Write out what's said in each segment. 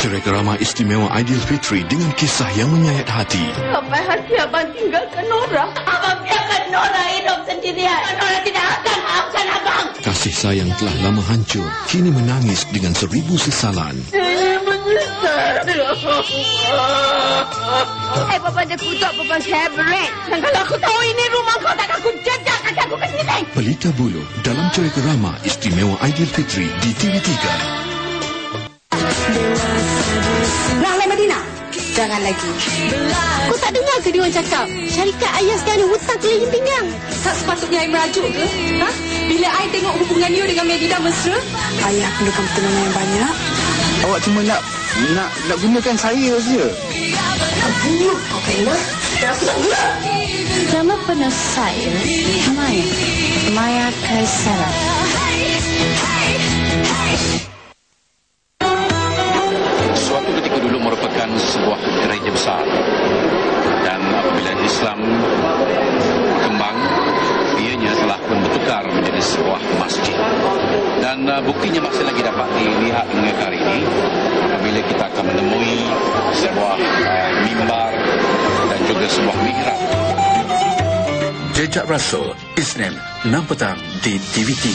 cerai kerama istimewa Aidilfitri dengan kisah yang menyayat hati. Sampai hati abang tinggalkan Nora. Abang biarkan Nora hidup sendirian. Nora tidak akan maafkan abang. Kasih sayang telah lama hancur, kini menangis dengan 1000 sesalan. Saya menyesal. Papa ada kutuk Papa favorite. Dan kalau aku tahu ini rumah kau, tak aku jejak kaki aku ke sini. Pelita Buluh dalam cerai kerama istimewa Aidilfitri di TV3. Rahlan Madinah, jangan lagi. Kau tak dengar ke dia orang cakap syarikat ayah sekarang hutang keliling pinggang? Tak sepatutnya I merajuk ke? Ha? Bila I tengok hubungan you dengan Medina mesra? Ayah perlukan pertolongan yang banyak. Awak cuma nak gunakan saya saja. Kau kena. Nama penuh saya Maya Kaisara. Suatu ketika dulu merupakan sebuah gereja besar, dan apabila Islam berkembang, ianya telah pun bertukar menjadi sebuah masjid. Dan buktinya masih lagi dapat dilihat hingga hari ini apabila kita akan menemui sebuah mimbar dan juga sebuah mihrab. Jejak Rasul, Isnin 6 petang di TV3.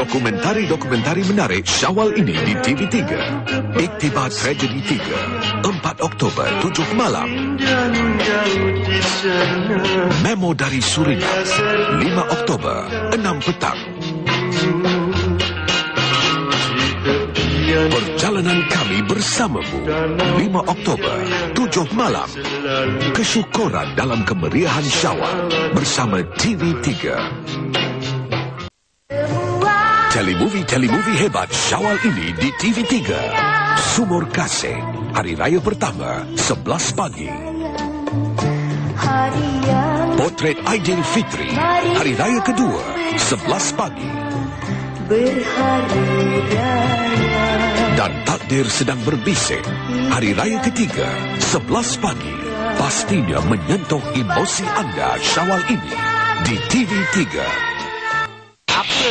Dokumentari menarik Syawal ini di TV3. Iktibar Tragedi 3, 4 Oktober, 7 malam. Memo dari Suriname, 5 Oktober, 6 petang. Perjalanan kami bersamamu, 5 Oktober, 7 malam. Kesyukuran dalam kemeriahan Syawal bersama TV3. Telemovie hebat Syawal ini di TV3. Sumur Kasih, hari raya pertama, 11 pagi. Potret Aidilfitri, hari raya kedua, 11 pagi. Dan Takdir Sedang Berbisik, hari raya ketiga, 11 pagi. Pastinya menyentuh emosi anda Syawal ini di TV3. Apa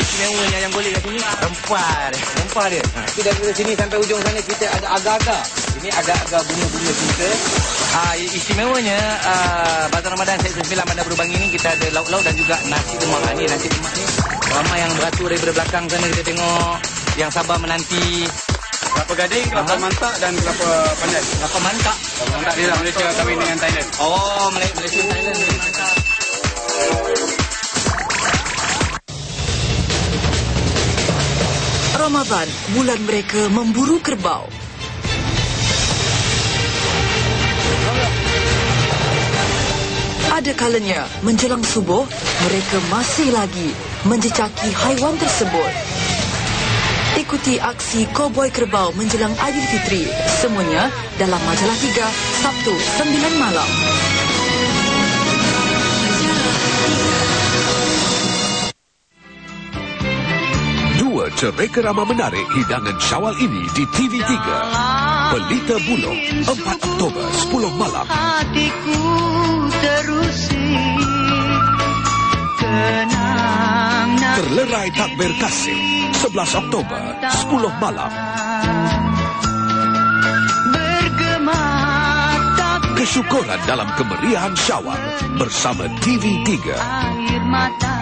istimewanya yang boleh kat sini? Rempah dia. Tapi daripada sini sampai ujung sana kita ada agak-agak. Ini agak-agak bunga-bunga cinta. Istimewanya Bazar Ramadan Syed Sembilan Bandar Berubang ini kita ada lauk-lauk dan juga nasi lemak. Ini nasi lemak ni ramai yang beratur daripada belakang sana, kita tengok yang sabar menanti. Kelapa gading, kelapa mantak dan kelapa pandan. Kelapa mantak. Kelapa mantak dia Malaysia kahwin dengan Thailand. Oh, Malaysia Thailand. Mantap. Ramadan, bulan mereka memburu kerbau. Ada kalanya menjelang subuh, mereka masih lagi menjejaki haiwan tersebut. Ikuti aksi koboi kerbau menjelang Aidilfitri, semuanya dalam Majalah 3, Sabtu 9 malam. Cerai kerama menarik hidangan Syawal ini di TV3. Pelita Buluh, 4 Oktober, 10 malam. Hatiku terusik, tenang. Terlerai Takbir Kasih, 11 Oktober, 10 malam. Kesyukuran dalam kemeriahan Syawal bersama TV3. Air mata